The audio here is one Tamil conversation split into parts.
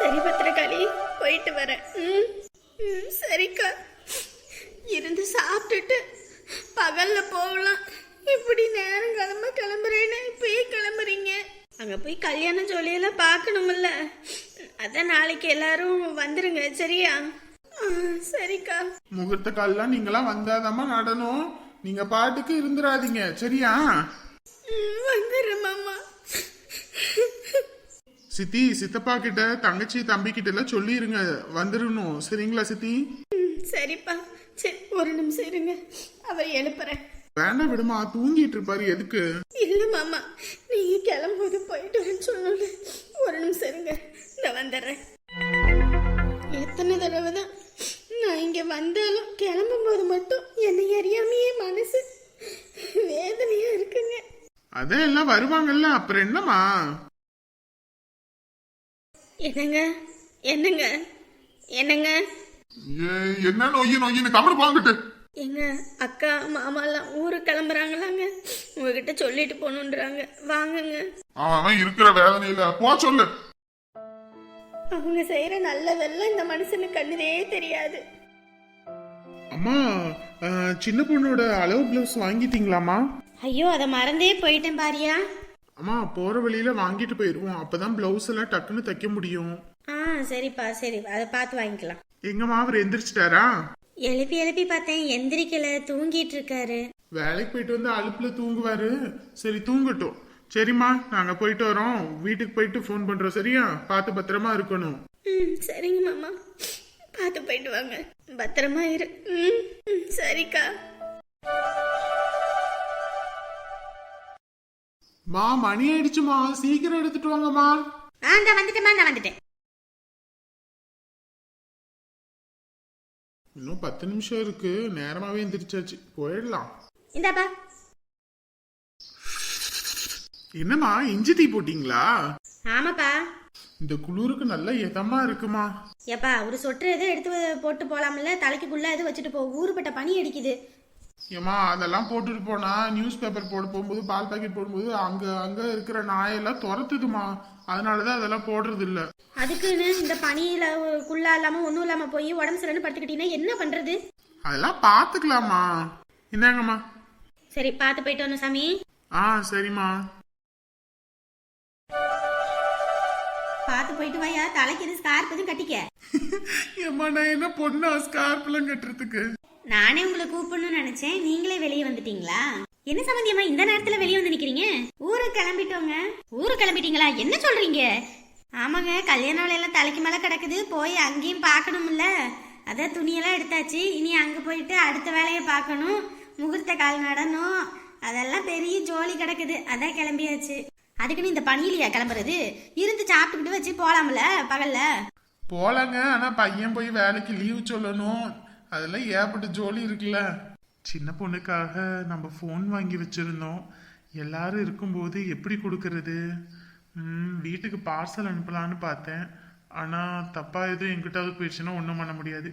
சரி பத்திரகாளி, போயிட்டு வரேன். சரிக்கா. இருந்து சாப்பிட்டுட்டு பகல்ல போகலாம். இப்படி நேரம் கிளம்புறேன்னு இப்பயே கிளம்புறீங்க. அங்க போய் கல்யாண ஜோலியெல்லாம் பார்க்கணும்ல. அதான் நாளைக்கு எல்லாரும் வந்துருங்க, சரியா? சரிக்கா. முகூர்த்த கால்லாம் நீங்களாம் வந்தாதாம்மா நடணும். நீங்க பாட்டுக்கு இருந்துடாதீங்க, சரியா? வந்துடுறேன் மாமா. சித்தி, சித்தப்பா கிட்ட தங்கச்சி தம்பி கிட்ட எல்லாம் சொல்லிருங்க, வந்துடணும், சரிங்களா சித்தி? சரிப்பா. சரி, ஒரு நிமிஷம் இருங்க, அவர் எழுப்புறேன். வேண்டாம் விடுமா, தூங்கிட்டு இருப்பாரு. எதுக்கு? இல்ல மாமா, நீங்க கிளம்பும்போது போயிட்டு வரேன்னு சொன்னோன்னு. ஒரு நிமிஷம் இருங்க, நான் வந்துடுறேன். எத்தனை தடவை தான் நான் இங்க வந்தாலும் கிளம்பும் போது மட்டும் என்னை அறியாமையே மனசு வேதனையா இருக்குங்க. அதான் எல்லாம் வருவாங்கல்ல, அப்புறம் என்னமா? என்னங்க என்னங்க என்னங்க என்ன நோயின்னு கமல் வாங்கிட்டு எங்க அக்கா மாமாலாம் ஊருக்கு கிளம்புறாங்களாங்க. உங்ககிட்ட சொல்லிட்டு போகணுன்றாங்க. வாங்குங்க. அவன் இருக்கிற வேதனையில போ சொல்லு. அவங்க செய்யற நல்லதெல்லாம் இந்த மனுஷனுக்கு கண்ணுதே தெரியாது. அம்மா, சின்ன பொண்ணோட அளவு பிளவுஸ் வாங்கிட்டீங்களாமா? ஐயோ, அதை மறந்தே போயிட்டேன் பாரியா. அம்மா, போற வழியில வாங்கிட்டு போயிருவோம், அப்பதான் பிளவுஸ் எல்லாம் டக்குன்னு தைக்க முடியும். சரிப்பா, சரி, அதை பார்த்து வாங்கிக்கலாம். எங்கம்மா, அவர் எந்திரிச்சிட்டாரா? எழுப்பி எழுப்பி பார்த்தேன், எந்திரிக்கல, தூங்கிட்டு இருக்காரு. வேலைக்கு போயிட்டு வந்து அலுப்புல தூங்குவாரு. சரி, தூங்கட்டும். சரிம்மா, நாங்க போயிட்டு வரோம். வீட்டுக்கு போயிட்டு போன் பண்றோம், சரியா? பார்த்து பத்திரமா இருக்கணும். சரிங்க மாமா, பார்த்து போயிட்டு வாங்க, பத்திரமா இரு. சரிக்கா. மா, மணி ஆயிடுச்சுமா, சீக்கிரம் எடுத்துட்டு வாங்கம்மா. நான் வந்துட்டேன். இன்னும் 10 நிமிஷம் இருக்கு, நேரமாவே எந்திரிச்சாச்சு, போயிடலாம். இந்தாப்பா. என்னம்மா, இஞ்சி டீ போட்டீங்களா? ஆமாப்பா. இந்த குளிருக்கு நல்ல இதமா இருக்குமா? ஏப்பா, ஒரு சொட்டு எது எடுத்து போட்டு போலாம்ல, தலைக்கு புள்ள எது வச்சுட்டு போ, ஊருப்பட்ட பனி அடிக்குது. ஏமா, அதெல்லாம் போட்டுட்டு போனா நியூஸ் பேப்பர் போட போகும்போது, பால் பாக்கெட் போடும்போது அங்க இருக்கிற நாயெல்லாம் துரத்துதுமா. அதனாலதான் அதெல்லாம் போடுறது இல்ல. அதுக்குன்னு இந்த பனியில குள்ளா இல்லாம ஒண்ணும் இல்லாம போய் உடம்பு சரின்னு படுத்துக்கிட்டீங்கன்னா என்ன பண்றது? அதெல்லாம் பாத்துக்கலாமா. இந்தாங்கம்மா. சரி, பார்த்து போயிட்டு வரணும் சாமி. சரிம்மா. பார்த்து போயிட்டு வாயா, தலைக்கு இது ஸ்கார்ப் எதுவும் கட்டிக்க. ஏமா, நான் என்ன பொண்ணா ஸ்கார்ப் எல்லாம் கட்டுறதுக்கு? நானே உங்களை கூப்பிடணும்னு நினைச்சேன், நீங்களே வெளியே வந்துட்டீங்களா? என்ன சம்பந்தியமா இந்த நேரத்துல வெளியே வந்து நிக்கிறீங்க? ஊருக்கு கிளம்பிட்டோங்க. ஊருக்கு கிளம்பிட்டீங்களா? என்ன சொல்றீங்க? ஆமாங்க, கல்யாண வேலையெல்லாம் தலைக்கு மேல கிடக்குது, போய் அங்கேயும் பார்க்கணும்ல. அதான் துணியெல்லாம் எடுத்தாச்சு, இனி அங்க போயிட்டு அடுத்த வேலையை பார்க்கணும், முகூர்த்த கால் நடணும், அதெல்லாம் பெரிய ஜோலி கிடக்குது. அதான் கிளம்பியாச்சு. அதுக்குன்னு இந்த பணியிலையா கிளம்புறது? இருந்து சாப்பிட்டுக்கிட்டு வச்சு போலாம்ல பகல்ல? போலாங்க, ஆனா பையன் போய் வேலைக்கு லீவ் சொல்லணும். அதெல்லாம் ஏற்பட்ட ஜோலி இருக்குல்ல. சின்ன பொண்ணுக்காக நம்ம ஃபோன் வாங்கி வச்சிருந்தோம். எல்லாரும் இருக்கும்போது எப்படி கொடுக்கறது? வீட்டுக்கு பார்சல் அனுப்பலான்னு பார்த்தேன். ஆனால் தப்பா எதுவும் எங்கிட்டாவது போயிடுச்சுன்னா ஒன்றும் பண்ண முடியாது.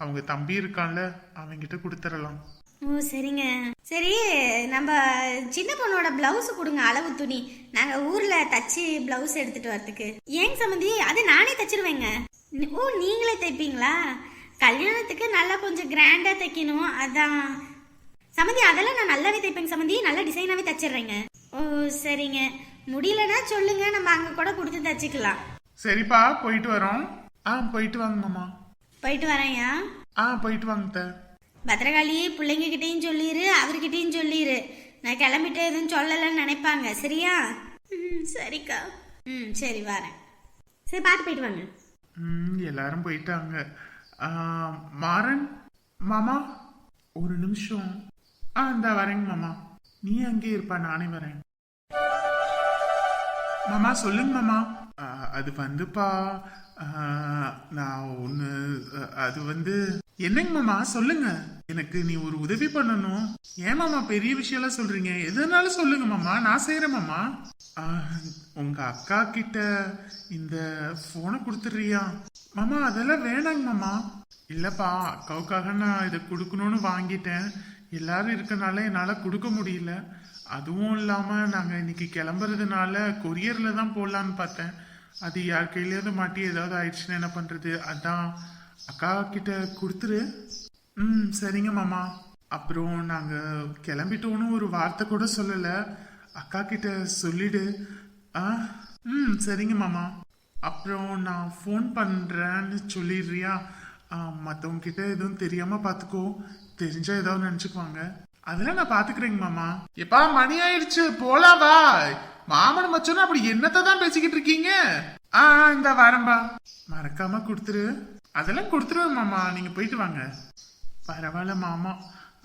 அவங்க தம்பி இருக்கான்ல, அவங்கிட்ட கொடுத்துடலாம். ஓ, சரிங்க. சரி, நம்ம சின்ன பொண்ணோட பிளவுஸ் கொடுங்க, அளவு துணி. நாங்கள் ஊரில் தச்சு பிளவுஸ் எடுத்துட்டு வரதுக்கு. ஏங்க சம்மந்தி, அது நானே தச்சிருவேங்க. ஓ, நீங்களே தைப்பீங்களா? கல்யாணத்துக்கு நல்லா கொஞ்சம் கிராண்டா தைக்கணும், அதான் சம்மந்தி. அதெல்லாம் நான் நல்லாவே தைப்பேங்க சம்மந்தி, நல்ல டிசைனாவே தச்சிடுறேங்க. ஓ, சரிங்க. முடியலன்னா சொல்லுங்க, நம்ம அங்க கூட கொடுத்து தச்சுக்கலாம். சரிப்பா, போயிட்டு வரோம். போயிட்டு வாங்க மாமா. போயிட்டு வரேன்யா. போயிட்டு வாங்க. பத்திரகாளி, பிள்ளைங்க கிட்டையும் சொல்லிடு, அவர்கிட்டையும் சொல்லிடு. நான் கிளம்பிட்டு எதுவும் சொல்லலன்னு நினைப்பாங்க, சரியா? சரிக்கா. சரி, வரேன். சரி, பார்த்து போயிட்டு வாங்க. எல்லாரும் போயிட்டாங்க. மாறன் மாமா, ஒரு நிமிஷம். இந்த வரேங்க மாமா. நீ அங்கே இருப்பா, நானே வரேன். மாமா, சொல்லுங்க மாமா. அது வந்துப்பா, நான் ஒண்ணு, அது வந்து என்னங்க மாமா, சொல்லுங்க. எனக்கு நீ ஒரு உதவி பண்ணணும். ஏன் மாமா பெரிய விஷயம்லாம் சொல்றீங்க? எதனாலும் சொல்லுங்க மாமா, நான் செய்யறேன் மாமா. உங்க அக்கா கிட்ட இந்த போனை கொடுத்துறியா மாமா? அதெல்லாம் வேணாங்க மாமா. இல்லப்பா, அக்காவுக்காக நான் இதை கொடுக்கணும்னு வாங்கிட்டேன். எல்லாரும் இருக்கனால என்னால கொடுக்க முடியல. அதுவும் இல்லாம நாங்க இன்னைக்கு கிளம்புறதுனால கொரியர்ல தான் போடலான்னு பார்த்தேன். அது யார் கையிலேயாவது மாட்டி ஏதாவது ஆயிடுச்சுன்னா என்ன பண்றது? அதான் அக்கா கிட்ட கொடுத்துரு. சரிங்க மாமா. அப்புறம் நாங்க கிளம்பிட்டோன்னு ஒரு வார்த்தை கூட சொல்லல. அக்கா கிட்ட சொல்லிடு. ஆ சரிங்க மாமா. அப்புறம் நான் ஃபோன் பண்றேன்னு சொல்லிடுறியா? மற்றவங்க கிட்ட எதுவும் தெரியாம பாத்துக்கோ. தெரிஞ்சா ஏதாவது நினைச்சுக்குவாங்க. அதெல்லாம் நான் பாத்துக்கிறேங்க மாமா. எப்பா மணி ஆயிடுச்சு, போலாம் வா. மாமன் மச்சனும் அப்படி என்னத்தை தான் பேசிக்கிட்டு இருக்கீங்க? இந்த வரம்பா. மறக்காம கொடுத்துரு. அதெல்லாம் கொடுத்துருவேன் மாமா, நீங்க போயிட்டு வாங்க. பரவாயில்ல மாமா,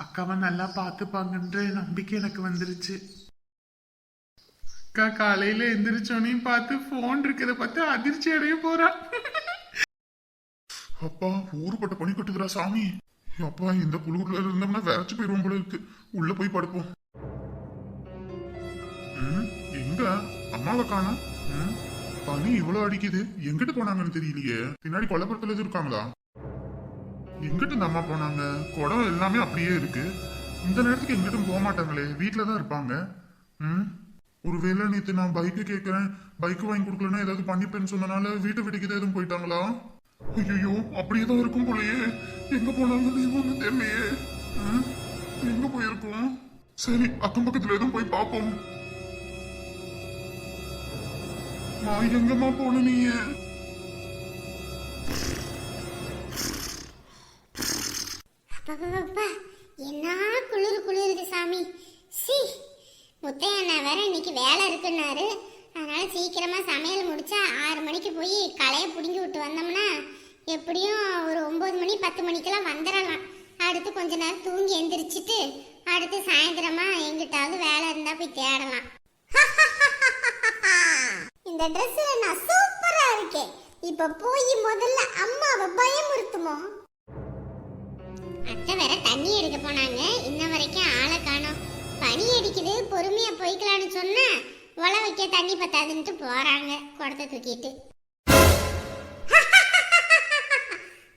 அக்காவை நல்லா பாத்துப்பாங்கன்ற நம்பிக்கை எனக்கு வந்துருச்சு. அக்கா காலையில எந்திரிச்சோனையும் பார்த்து போன் இருக்கிறத பார்த்து அதிர்ச்சி அடைய போறா. அப்பா ஊருப்பட்ட பனி கொட்டுதுரா சாமி. அப்பா இந்த குளூர்ல இருந்தோம்னா வேறச்சு போயிருவோம் போல இருக்கு. உள்ள போய் படுப்போம். எங்க அம்மாவை காணோம்? பனி இவ்வளவு அடிக்குது, எங்கிட்டு போனாங்கன்னு தெரியலையே. பின்னாடி கொல்லப்புறத்துல எதுவும் இருக்காங்களா? எங்கிட்டு இந்த அம்மா போனாங்க? குடம் எல்லாமே அப்படியே இருக்கு. இந்த நேரத்துக்கு எங்கிட்டும் போக மாட்டாங்களே, வீட்டுலதான் இருப்பாங்க. ஒருவேளை நேத்து நான் பைக்கு கேட்கறேன், பைக்கு வாங்கி கொடுக்கலன்னா ஏதாவது பண்ணிப்பேன்னு சொன்னனால வீட்டை விட்டுக்கிட்டு எதுவும் போயிட்டாங்களா? ஐயோ அப்படியே தான் இருக்கும் போலயே. எங்க போனாங்கன்னு ஒன்னும் தெரியலையே. எங்க போயிருக்கோம்? சரி அக்கம் பக்கத்துல எதுவும் போய் பார்ப்போம். எங்கம்மா போன நீ? என்ன குளிருது சாமி. சி முத்தையண்ணா வேற இன்னைக்கு வேலை இருக்குன்னாரு. அதனால சீக்கிரமா சமையல் முடிச்சா 6 மணிக்கு போய் களைய பிடுங்கி விட்டு வந்தோம்னா எப்படியும் ஒரு 9 மணி 10 மணிக்கெல்லாம் வந்துடலாம். அடுத்து கொஞ்ச நேரம் தூங்கி எந்திரிச்சிட்டு அடுத்து சாயந்தரமா எங்கிட்டாவது வேலை இருந்தா போய் தேடலாம். இந்த ட்ரெஸ்ல நான் சூப்பரா இருக்கேன். இப்ப போய் முதல்ல அம்மாவை பயமுறுத்துமோ. அத்தை வேற தண்ணி எடுக்க போனாங்க, இன்ன வரைக்கும் ஆளை காணோம். பனி அடிக்குது, பொறுமையா போய்க்கலான்னு சொன்னா ஒலை வைக்க தண்ணி பத்தாதுன்ட்டு போறாங்க குடத்தை தூக்கிட்டு.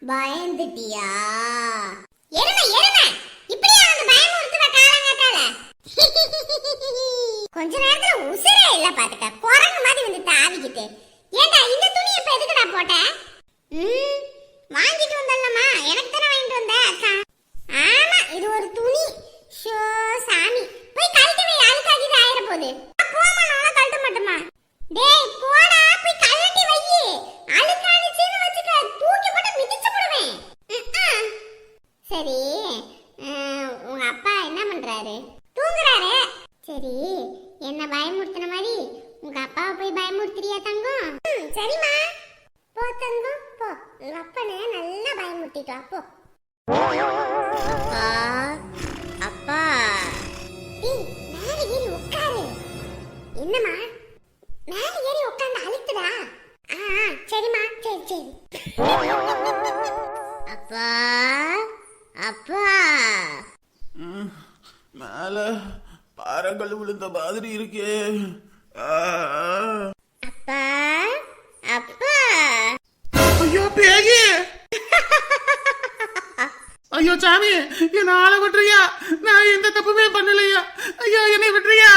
பயந்துட்டியா? கொஞ்ச நேரத்துல உசுரே இல்ல பாத்துக்க, குரங்கு மாதிரி வந்து தாவிக்கிட்டு. ஏண்டா இந்த துணி இப்ப எதுக்குடா போட்ட? வாங்கிட்டு வந்தல்லம்மா, எனக்கு தானே வாங்கிட்டு வந்த அக்கா. ஆமா இது ஒரு துணி. ஷோ சாமி, போய் கழட்டி வை, அழுக்காகிட்டு ஆயிர போகுது. போமா நான் கழட்ட மாட்டேமா. டேய் போடா, போய் கழட்டி வை. அழுக்கானிச்சுன்னு வச்சுக்க, தூக்கி போட்டு மிதிச்சு போடுவேன். சரி உங்க அப்பா என்ன பண்றாரு? தூங்குறாரு. சரி என்ன பயமுறுத்தின மாதிரி உங்க அப்பாவை போய் பயமுறுத்துறியா தங்கம்? சரிம்மா போ தங்கம் போ. உங்க அப்பனை நல்லா பயமுறுத்திட்டு வா போ. அப்பா அப்பா டேய் மேல ஏறி உட்காரு. என்னம்மா மேல ஏறி உட்கார்ந்து அழுத்துடா. சரிம்மா சரி சரி. அப்பா அப்பா மேல பாறங்கள் விழுந்த மாதிரி இருக்கே. அப்பா அப்பா. ஐயோ பேகி! ஐயோ சாமி, என்ன ஆள விட்டுறியா? நான் எந்த தப்புமே பண்ணலையா? ஐயோ என்னை விட்டுறியா?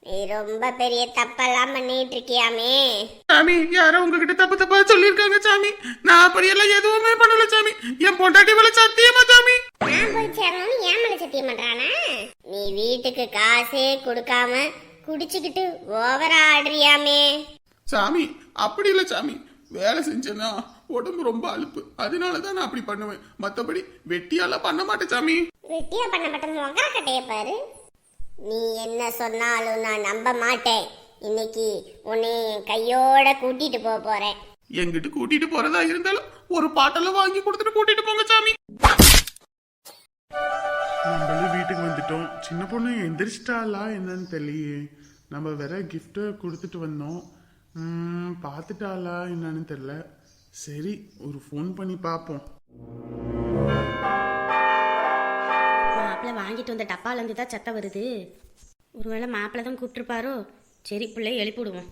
நீ ரொம்ப பெரிய தப்பெல்லாம் பண்ணிட்டு இருக்கியாமே சாமி. யாரோ உங்ககிட்ட தப்பு தப்பா சொல்லிருக்காங்க சாமி. நான் அப்படியெல்லாம் எதுவுமே பண்ணல சாமி. என் பொண்டாட்டி மேல சத்தியமா சாமி. நான் போய் சேரணும்னு ஏன் மேல சத்தியம் பண்றானா? நீ வீட்டுக்கு காசே கொடுக்காம குடிச்சுக்கிட்டு ஓவரா ஆடுறியாமே சாமி. அப்படி இல்ல சாமி, வேலை செஞ்சேன்னா உடம்பு ரொம்ப அலுப்பு, அதனாலதான் நான் அப்படி பண்ணுவேன். மத்தபடி வெட்டியால பண்ண மாட்டேன் சாமி. வெட்டியா பண்ண மாட்டேன், முகர கட்டைய பாரு. நீ என்ன சொன்னாலும் நான் நம்ப மாட்டேன். இன்னைக்கு உன்னை கையோட கூட்டிட்டு போறேன். எங்கிட்டு கூட்டிட்டு போறதா இருந்தாலும் ஒரு பாட்டெல்லாம் வாங்கி கொடுத்துட்டு கூட்டிட்டு போங்க சாமி. நம்மளும் வீட்டுக்கு வந்துட்டோம். சின்ன பொண்ணு எந்திரிச்சிட்டாளா என்னன்னு தெரியலையே. நம்ம வேற கிஃப்ட் கொடுத்துட்டு வந்தோம். பார்த்துட்டாளா என்னன்னு தெரியல. சரி ஒரு ஃபோன் பண்ணி பார்ப்போம். மாப்பிள்ளை வாங்கிட்டு வந்த டப்பால இருந்து தான் சத்தம் வருது. ஒருவேளை மாப்பிள்ளை தான் கூப்பிட்டுருப்பாரோ. சரி பிள்ளைய எழுப்பி விடுவோம்.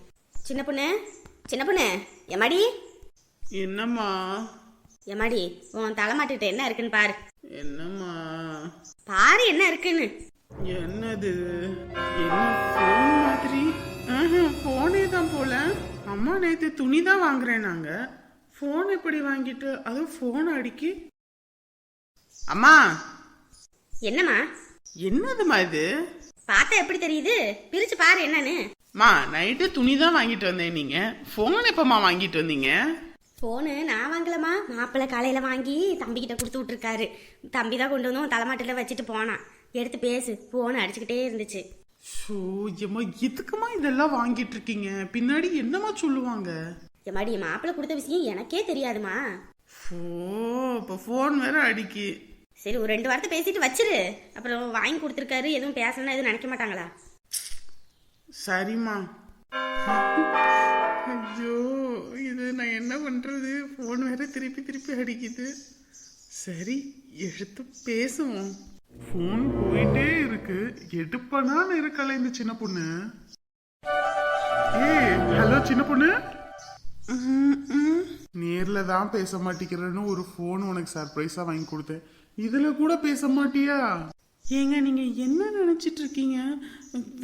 சின்ன பொண்ணு சின்ன பொண்ணு, எம்மாடி என்னம்மா? எம்மாடி உன் தலைமாட்டுக்கிட்ட என்ன இருக்குன்னு பாரு. என்னம்மா? பாரு என்ன இருக்குன்னு. என்னது? என்ன போன் மாதிரி? போனே தான் போல. அம்மா நேத்து துணி தான் வாங்குறேன் நாங்க ஃபோன் எப்படி வாங்கிட்டு அதுவும் ஃபோன் அடிக்கி. அம்மா என்னம்மா என்னதுமா இது? பார்த்தா எப்படி தெரியுது? பிரிச்சு பாரு என்னன்னு. மா நைட்டு துணி தான் வாங்கிட்டு வந்தேன், நீங்க ஃபோன் எப்பமா வாங்கிட்டு வந்தீங்க? ஃபோனு நான் வாங்கலம்மா, மாப்பிள்ளை காலையில வாங்கி தம்பி கிட்ட கொடுத்து விட்டுருக்காரு. தம்பி தான் கொண்டு வந்தோம் தலைமாட்டில் வச்சுட்டு போனான். எடுத்து பேசு, ஃபோன் அடிச்சுக்கிட்டே இருந்துச்சு. ஷோ ஏம்மா எதுக்குமா இதெல்லாம் வாங்கிட்டு இருக்கீங்க? பின்னாடி என்னமா சொல்லுவாங்க? எம்மாடி மாப்பிள்ளை கொடுத்த விஷயம் எனக்கே தெரியாதுமா. ஓ இப்போ ஃபோன் வேற அடிக்கி. சரி ஒரு 2 வாரத்தை பேசிட்டு வச்சிரு. அப்புறம் வாங்கி கொடுத்துருக்காரு எதுவும் பேசணும்னா எதுவும் நினைக்க மாட்டாங்களா? சரிம்மா. ஐயோ இது நான் என்ன பண்றது? ஃபோன் வேற திருப்பி திருப்பி அடிக்குது. சரி எடுத்து பேசுவோம். ஃபோன் போயிட்டே இருக்கு, எடுப்பனான்னு இருக்கல இந்த சின்ன பொண்ணு. ஏய் ஹலோ சின்ன பொண்ணு. நேர்ல தான் பேச மாட்டேங்கிறேன்னு ஒரு ஃபோன் உனக்கு சர்ப்ரைஸா வாங்கி கொடுத்தேன், இதுல கூட பேச மாட்டியா? ஏங்க நீங்க என்ன நினைச்சிட்டு இருக்கீங்க?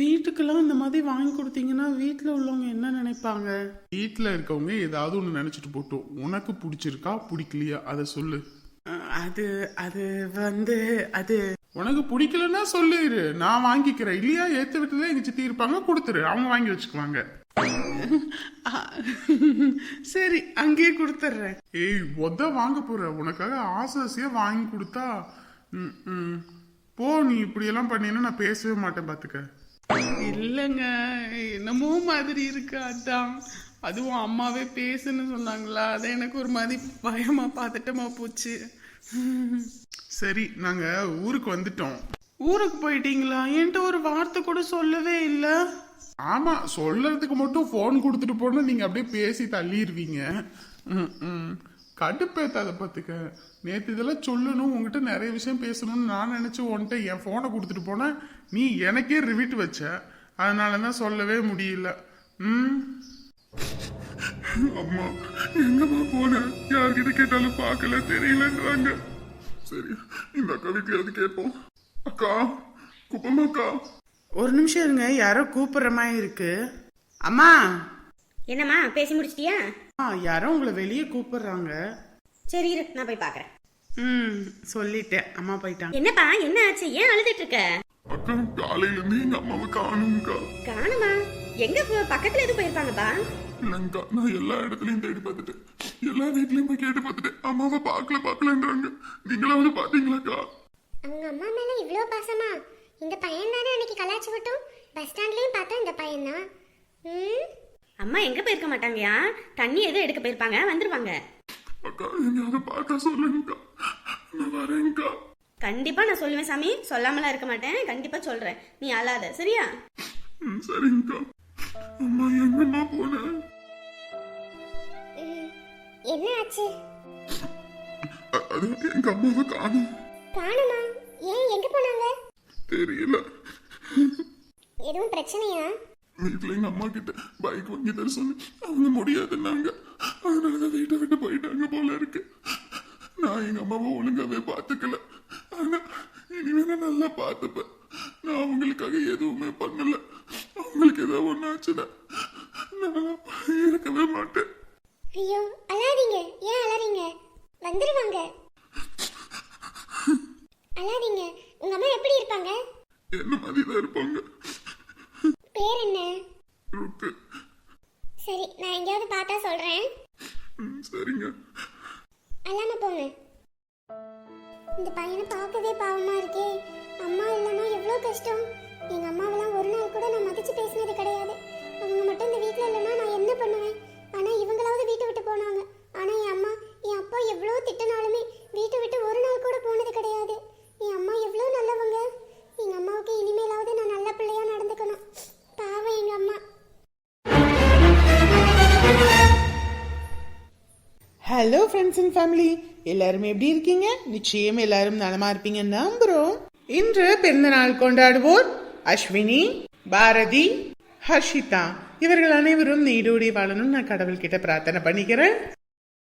வீட்டுக்கெல்லாம் இந்த மாதிரி வாங்கி கொடுத்தீங்கன்னா வீட்டுல உள்ளவங்க என்ன நினைப்பாங்க? வீட்டுல இருக்கவங்க ஏதாவது ஒண்ணு நினைச்சிட்டு போட்டோம். உனக்கு பிடிச்சிருக்கா பிடிக்கலையா அதை சொல்லு. அது அது வந்து அது உனக்கு பிடிக்கலன்னா சொல்லிடு, நான் வாங்கிக்கிறேன். இல்லையா ஏத்த விட்டுதான் எங்க சித்தி இருப்பாங்க, கொடுத்துரு, அவங்க வாங்கி வச்சுக்குவாங்க. சரி அங்கேயே கொடுத்துட்றேன். ஏய் ஒத வாங்க போற, உனக்காக ஆசையா வாங்கி கொடுத்தா போ. நீ இப்படி எல்லாம் பண்ணீங்கன்னா நான் பேசவே மாட்டேன் பாத்துக்க. இல்லைங்க என்னமோ மாதிரி இருக்கு அதான். அதுவும் அம்மாவே பேசுன்னு சொன்னாங்களா, அது எனக்கு ஒரு மாதிரி பயமா பதட்டமா போச்சு. சரி நாங்க ஊருக்கு வந்துட்டோம். ஊருக்கு போயிட்டீங்களா? என்கிட்ட ஒரு வார்த்தை கூட சொல்லவே இல்ல. ஆமா சொல்றதுக்கு மட்டும் போன் கொடுத்துட்டு போனா நீங்க அப்படியே பேசி தள்ளிடுவீங்க. கடுப்பேத்தாத பாத்துக்க. நேத்து இதெல்லாம் சொல்லணும், உங்ககிட்ட நிறைய விஷயம் பேசணும்னு நான் நினைச்சு உன்கிட்ட என் போனை கொடுத்துட்டு போன, நீ எனக்கே ரிவிட் வச்ச, அதனாலதான் சொல்லவே முடியல. அம்மா எங்கம்மா போன? யார்கிட்ட கேட்டாலும் பார்க்கல தெரியலன்றாங்க. சரி இந்த அக்கா வீட்லயாவது கேட்போம். அக்கா குப்பமாக்கா. ஒரு நிமிஷம் இருங்க, யாரோ கூப்பிடுற மாதிரி இருக்கு. அம்மா. என்னம்மா பேசி முடிச்சிட்டியா? யாரோ உங்களை வெளியே கூப்பிடுறாங்க. சரி இரு நான் போய் பாக்குறேன். சொல்லிட்டேன், அம்மா போயிட்டாங்க. என்னப்பா என்ன ஆச்சு? ஏன் அழுதுட்டு இருக்க? அக்கா காலையில இருந்து எங்க அம்மாவை காணும்க்கா. காணுமா? எங்க பக்கத்துல எதுவும் போயிருப்பாங்கப்பா? இல்லங்கா நான் எல்லா இடத்துலயும் தேடி பார்த்துட்டேன், எல்லா வீட்லயும் போய் கேட்டு பார்த்துட்டேன். அம்மாவை பார்க்கலன்றாங்க. நீங்களாவது பாத்தீங்களாக்கா? அவங்க அம்மா மேல இவ்ளோ பாசமா? இந்த பையன் தானே அன்னைக்கு கலாச்சி விட்டோம். பஸ் ஸ்டாண்ட்லயும் பார்த்தோம் இந்த பையன் தான். அம்மா எங்க போயிருக்க மாட்டாங்கயா, தண்ணி எதுவும் எடுக்க போயிருப்பாங்க, வந்துருவாங்க. அக்கா எங்கயாவது பார்த்தா சொல்லுங்கக்கா, நான் வரேன்க்கா. கண்டிப்பா நான் சொல்லுவேன் சாமி, சொல்லாமலாம் இருக்க மாட்டேன், கண்டிப்பா சொல்றேன். நீ அழாத சரியா? சரிங்கக்கா. அம்மா எங்கம்மா போன? என்ன ஆச்சு? அது எங்க அம்மாவை காணும். காணுமா? ஏன் எங்க போனாங்க? தெரியல. எதுவும் பிரச்சனையா? வீட்டுல எங்க அம்மா கிட்ட பைக் வாங்கி தர சொன்ன, அவங்க முடியாதுன்னாங்க. அதனாலதான் வீட்டை விட்டு போயிட்டாங்க போல இருக்கு. நான் எங்க அம்மாவை ஒழுங்காவே பாத்துக்கல. ஆனா இனிமே நான் நல்லா பாத்துப்பேன். நான் அவங்களுக்காக எதுவுமே பண்ணல. அவங்களுக்கு ஏதாவது ஒண்ணு ஆச்சுன்னா நான் இருக்கவே மாட்டேன். ஐயோ அழாதீங்க. ஏன் அழறீங்க? வந்துருவாங்க. அழாதீங்க. உங்க அம்மா எப்படி இருப்பாங்க? என்ன மாதிரிதான் இருப்பாங்க. பேர் என்ன? ருக்கு. சரி நான் எங்கேயாவது பார்த்தா சொல்றேன். சரிங்க. அல்லாம போங்க. இந்த பையனை பார்க்கவே பாவமா இருக்கே. அம்மா இல்லைன்னா எவ்வளோ கஷ்டம். எங்க அம்மாவெல்லாம் ஒரு நாள் கூட நான் மதிச்சு பேசினது கிடையாது. அவங்க மட்டும் இந்த வீட்டில் இல்லைன்னா நான் என்ன பண்ணுவேன்? ஆனா இவங்களாவது வீட்டை விட்டு போனாங்க. ஆனா என் அம்மா என் அப்பா எவ்வளோ திட்டினாலுமே வீட்டை விட்டு ஒரு நாள் கூட போனது கிடையாது. என் அம்மா எவ்வளோ நல்லவங்க. எங்க அம்மாவுக்கு இனிமேலாவது நான் நல்ல பிள்ளையா நடந்துக்கணும். பாவம் எங்க அம்மா. ஹலோ ஃப்ரெண்ட்ஸ் அண்ட் ஃபேமிலி, எல்லாரும் எப்படி இருக்கீங்க? நிச்சயம் எல்லாரும் நலமா இருப்பீங்க நம்புறோம். இன்று பிறந்த நாள் கொண்டாடுவோர் அஸ்வினி, பாரதி, ஹர்ஷிதா. இவர்கள் அனைவரும் நீடோடி வாழணும் நான் கடவுள்கிட்ட பிரார்த்தனை பண்ணிக்கிறேன்.